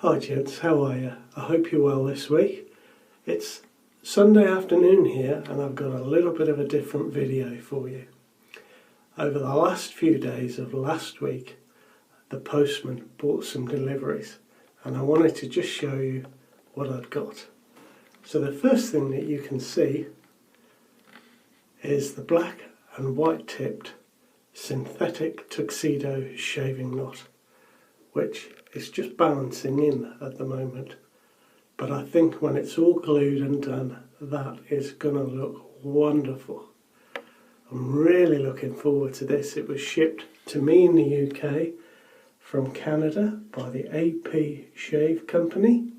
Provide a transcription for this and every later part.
Hi gents, how are you? I hope you're well this week. It's Sunday afternoon here and I've got a little bit of a different video for you. Over the last few days of last week, the postman brought some deliveries and I wanted to just show you what I'd got. So the first thing that you can see is the black and white tipped synthetic Tuxedo shaving knot, which is just balancing in at the moment, but I think when it's all glued and done, that is going to look wonderful. I'm really looking forward to this. It was shipped to me in the UK from Canada by the AP Shave Company,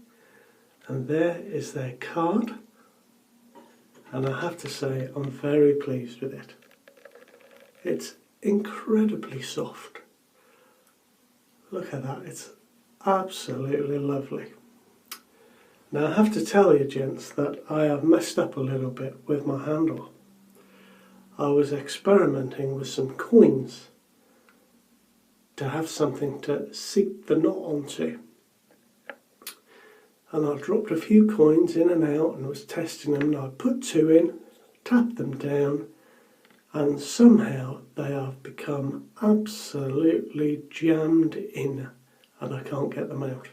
and there is their card, and I have to say I'm very pleased with it. It's incredibly soft. Look at that, it's absolutely lovely. Now I have to tell you gents that I have messed up a little bit with my handle. I was experimenting with some coins to have something to seat the knot onto. And I dropped a few coins in and out and was testing them, and I put two in, tapped them down, and somehow they have become absolutely jammed in and I can't get them out.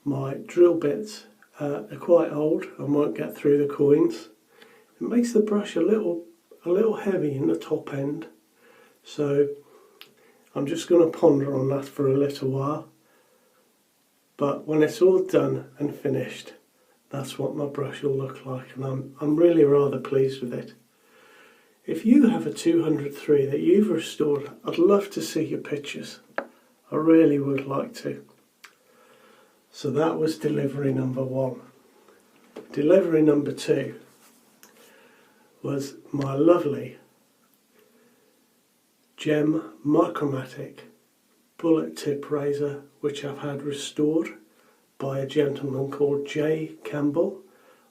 My drill bits are quite old and won't get through the coins. It makes the brush a little heavy in the top end, so I'm just going to ponder on that for a little while. But when it's all done and finished, that's what my brush will look like, and I'm really rather pleased with it. If you have a 203 that you've restored, I'd love to see your pictures. I really would like to. So that was delivery number one. Delivery number two was my lovely Gem Micromatic bullet tip razor, which I've had restored by a gentleman called Jay Campbell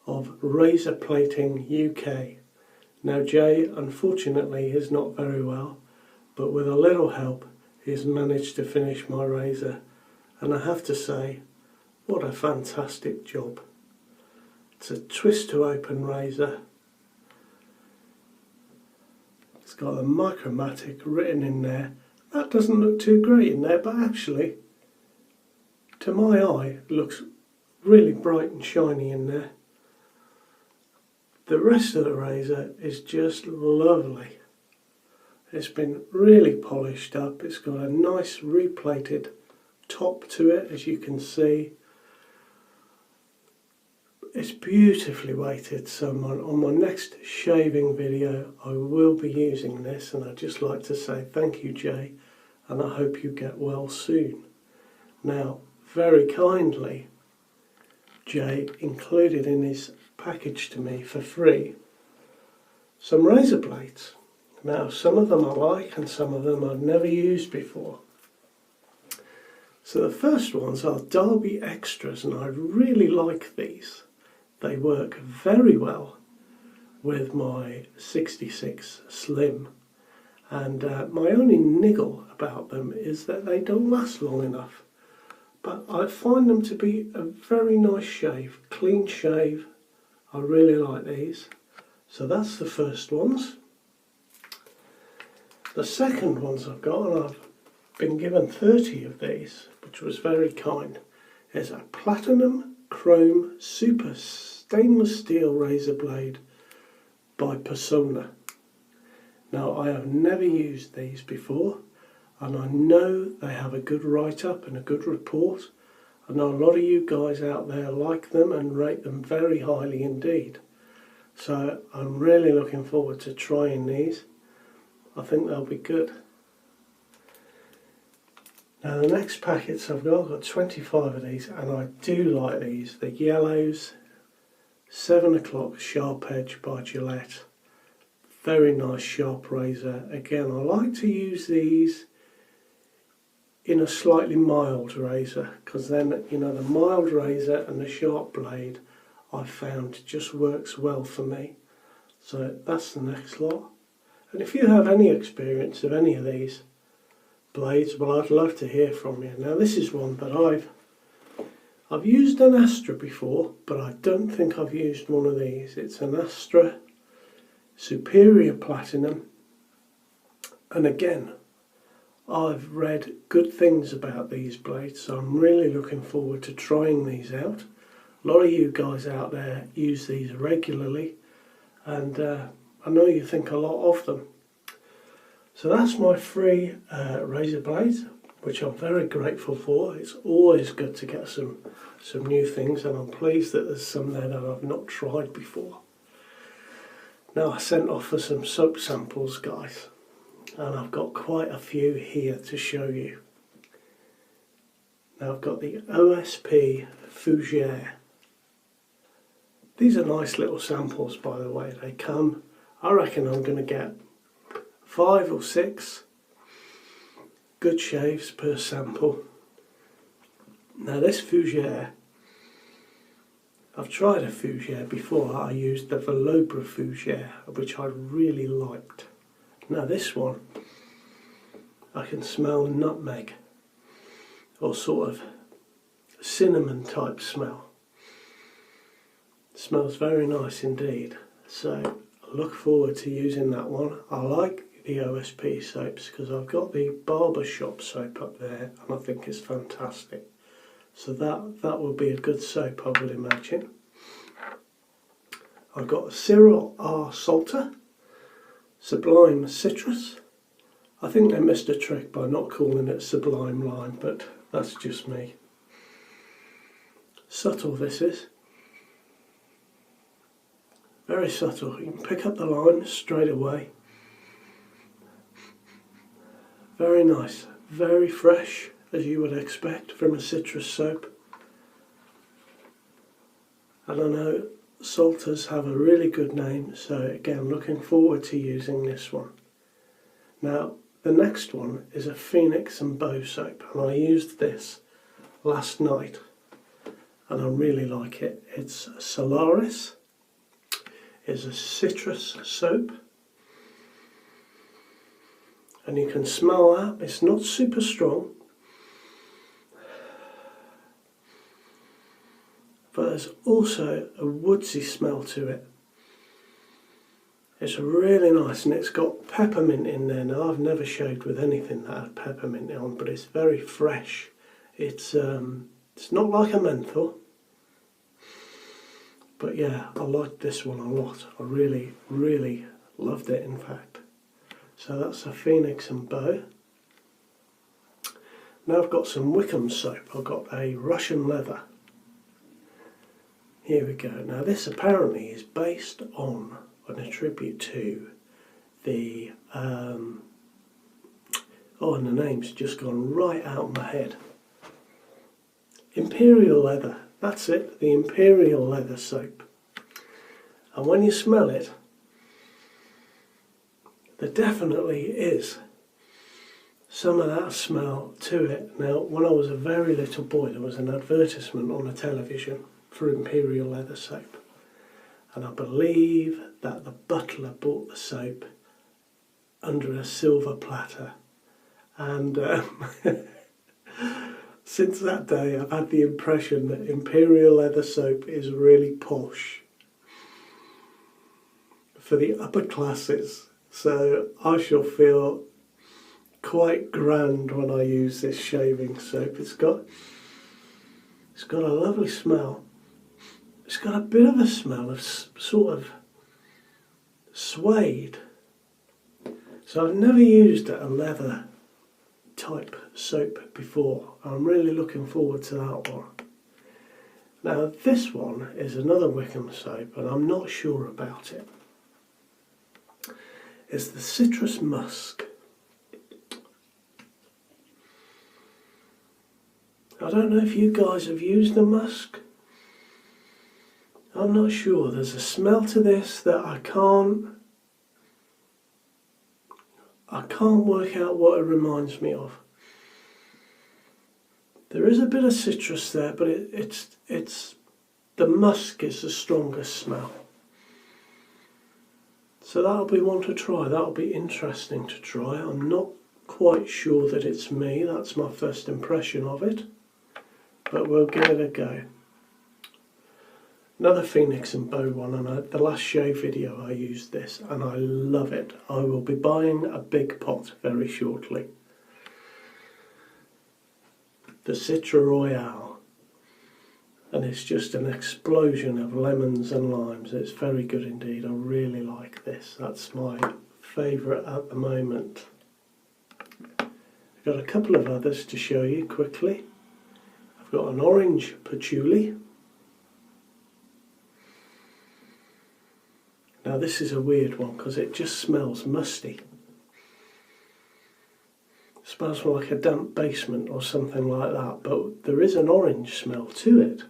of Razor Plating UK. Now Jay unfortunately is not very well, but with a little help he's managed to finish my razor, and I have to say, what a fantastic job. It's a twist to open razor. It's got the Micromatic written in there. That doesn't look too great in there, but actually to my eye it looks really bright and shiny in there. The rest of the razor is just lovely. It's been really polished up. It's got a nice replated top to it, as you can see. It's beautifully weighted, so on my next shaving video I will be using this, and I'd just like to say thank you Jay, and I hope you get well soon. Now, very kindly, Jay included in his package to me for free some razor blades. Now some of them I like and some of them I've never used before. So the first ones are Derby Extras, and I really like these. They work very well with my 66 Slim, and my only niggle about them is that they don't last long enough. But I find them to be a very nice shave, clean shave. I really like these. So that's the first ones. The second ones I've got, and I've been given 30 of these, which was very kind, is a Platinum Chrome Super Stainless Steel Razor Blade by Persona. Now I have never used these before, and I know they have a good write-up and a good report. I know a lot of you guys out there like them and rate them very highly indeed. So I'm really looking forward to trying these. I think they'll be good. Now the next packets I've got 25 of these, and I do like these. The yellows, 7 o'clock sharp edge by Gillette. Very nice sharp razor. Again, I like to use these in a slightly mild razor, because then, you know, the mild razor and the sharp blade I've found just works well for me. So that's the next lot. And if you have any experience of any of these blades, well, I'd love to hear from you. Now this is one that I've I've used an Astra before, but I don't think I've used one of these. It's an Astra Superior Platinum, and again, I've read good things about these blades, so I'm really looking forward to trying these out. A lot of you guys out there use these regularly, and I know you think a lot of them. So that's my free razor blades, which I'm very grateful for. It's always good to get some new things, and I'm pleased that there's some there that I've not tried before. Now, I sent off for some soap samples, guys, and I've got quite a few here to show you. Now, I've got the OSP Fougere. These are nice little samples, by the way. They come, I reckon I'm going to get 5 or 6 good shaves per sample. Now, this Fougere, I've tried a Fougere before. I used the Velobra Fougere, which I really liked. Now this one, I can smell nutmeg, or sort of cinnamon type smell. It smells very nice indeed. So I look forward to using that one. I like the OSP soaps because I've got the barbershop soap up there, and I think it's fantastic. So that will be a good soap, I would imagine. I've got Cyril R. Salter, Sublime Citrus. I think they missed a trick by not calling it Sublime Lime, but that's just me. Subtle this is. Very subtle. You can pick up the lime straight away. Very nice. Very fresh, as you would expect from a citrus soap. And I know Salters have a really good name, so again, looking forward to using this one. Now, the next one is a Phoenix and Bow soap, and I used this last night, and I really like it. It's Solaris. It's a citrus soap, and you can smell that. It's not super strong, but there's also a woodsy smell to it. It's really nice, and it's got peppermint in there. Now, I've never shaved with anything that had peppermint on, but it's very fresh. It's not like a menthol, but yeah, I liked this one a lot. I really, really loved it, in fact. So that's a Phoenix and Bow. Now I've got some Wickham soap. I've got a Russian leather. Here we go. Now this apparently is based on a tribute to the and the name's just gone right out of my head. Imperial Leather. That's it, the Imperial Leather soap. And when you smell it, there definitely is some of that smell to it. Now, when I was a very little boy, there was an advertisement on the television for Imperial Leather soap, and I believe that the butler bought the soap under a silver platter, and since that day I've had the impression that Imperial Leather soap is really posh for the upper classes, so I shall feel quite grand when I use this shaving soap. It's got a lovely smell. It's got a bit of a smell of sort of suede. So I've never used a leather type soap before. I'm really looking forward to that one. Now this one is another Wickham soap, and I'm not sure about it. It's the Citrus Musk. I don't know if you guys have used the musk. I'm not sure. There's a smell to this that I can't work out what it reminds me of. There is a bit of citrus there, but it's the musk is the strongest smell. So that'll be one to try. That'll be interesting to try. I'm not quite sure that it's me. That's my first impression of it. but we'll give it a go. Another Phoenix and Bow one, and the last shave video I used this and I love it. I will be buying a big pot very shortly. The Citra Royale, and it's just an explosion of lemons and limes. It's very good indeed. I really like this. That's my favourite at the moment. I've got a couple of others to show you quickly. I've got an orange patchouli. Now this is a weird one because it just smells musty. It smells like a damp basement or something like that, but there is an orange smell to it.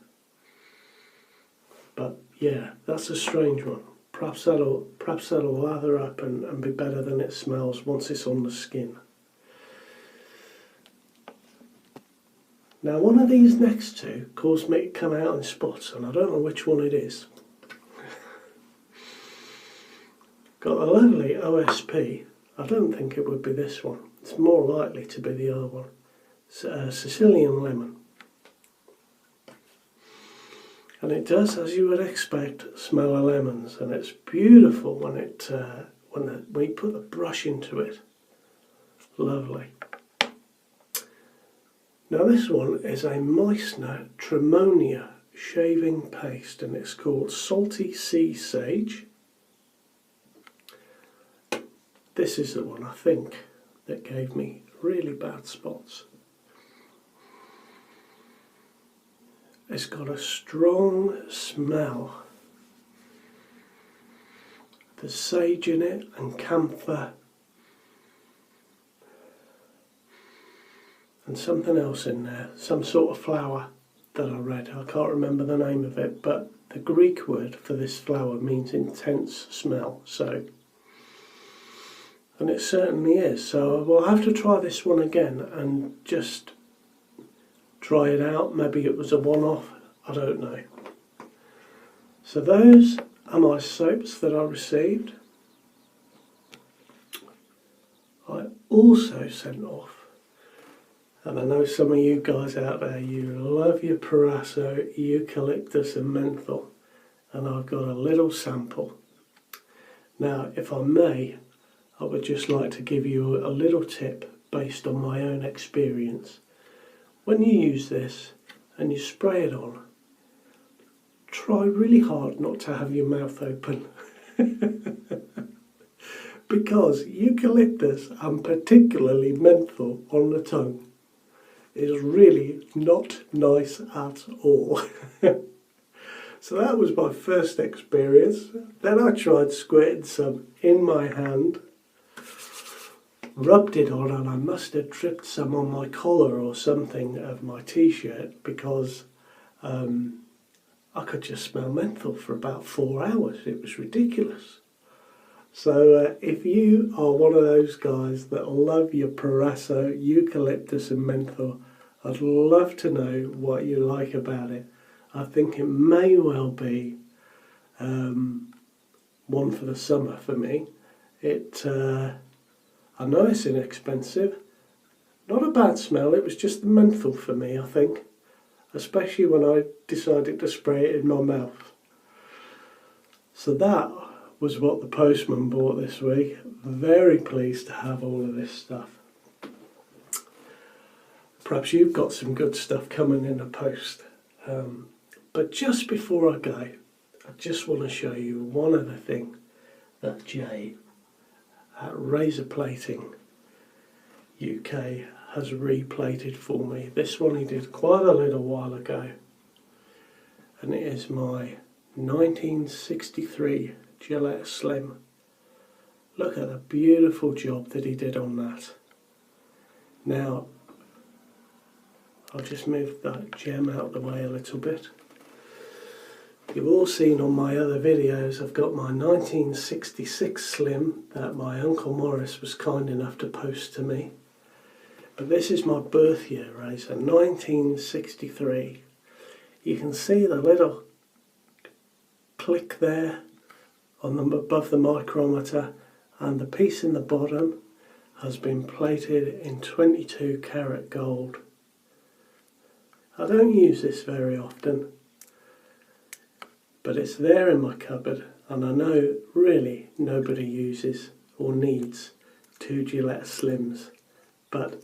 But yeah, that's a strange one. Perhaps that'll lather up and be better than it smells once it's on the skin. Now one of these next two caused me to come out in spots, and I don't know which one it is. Got a lovely OSP. I don't think it would be this one. It's more likely to be the other one. It's Sicilian lemon. And it does, as you would expect, smell of lemons, and it's beautiful when you put the brush into it. Lovely. Now this one is a Meissner Tremonia shaving paste, and it's called Salty Sea Sage. This is the one, I think, that gave me really bad spots. It's got a strong smell. There's sage in it and camphor and something else in there, some sort of flower that I read. I can't remember the name of it, but the Greek word for this flower means intense smell. And it certainly is. So we'll have to try this one again and just try it out. Maybe it was a one-off, I don't know. So those are my soaps that I received. I also sent off, and I know some of you guys out there, you love your Parasso, Eucalyptus and menthol, and I've got a little sample. Now, if I may, I would just like to give you a little tip based on my own experience. When you use this and you spray it on, try really hard not to have your mouth open. Because eucalyptus, and particularly menthol on the tongue, is really not nice at all. So that was my first experience. Then I tried squirting some in my hand, rubbed it on, and I must have dripped some on my collar or something of my t-shirt, because I could just smell menthol for about 4 hours. It was ridiculous. So if you are one of those guys that love your Parasso, Eucalyptus and menthol, I'd love to know what you like about it. I think it may well be one for the summer for me. I know it's inexpensive, not a bad smell, it was just the menthol for me, I think, especially when I decided to spray it in my mouth. So that was what the postman bought this week. Very pleased to have all of this stuff. Perhaps you've got some good stuff coming in the post. But just before I go, I just want to show you one other thing that Jay at Razor Plating UK has replated for me. This one he did quite a little while ago, and it is my 1963 Gillette Slim. Look at the beautiful job that he did on that. Now I'll just move that gem out of the way a little bit. You've all seen on my other videos I've got my 1966 Slim that my Uncle Morris was kind enough to post to me. But this is my birth year razor, 1963. You can see the little click there on above the micrometer, and the piece in the bottom has been plated in 22 karat gold. I don't use this very often, but it's there in my cupboard, and I know really nobody uses or needs 2 Gillette Slims, but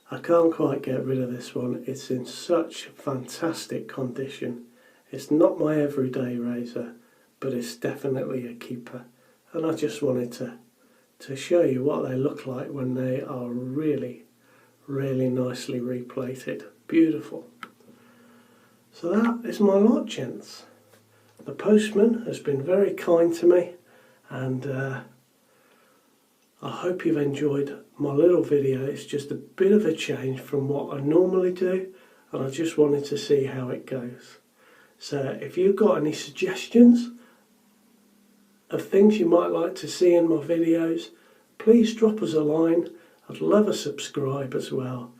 I can't quite get rid of this one. It's in such fantastic condition. It's not my everyday razor, but it's definitely a keeper, and I just wanted to show you what they look like when they are really nicely replated. Beautiful. So that is my lot, gents. The postman has been very kind to me, and I hope you've enjoyed my little video. It's just a bit of a change from what I normally do, and I just wanted to see how it goes. So if you've got any suggestions of things you might like to see in my videos, please drop us a line. I'd love a subscribe as well.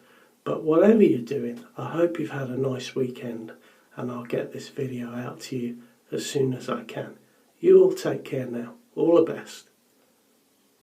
But whatever you're doing, I hope you've had a nice weekend, and I'll get this video out to you as soon as I can. You all take care now. All the best.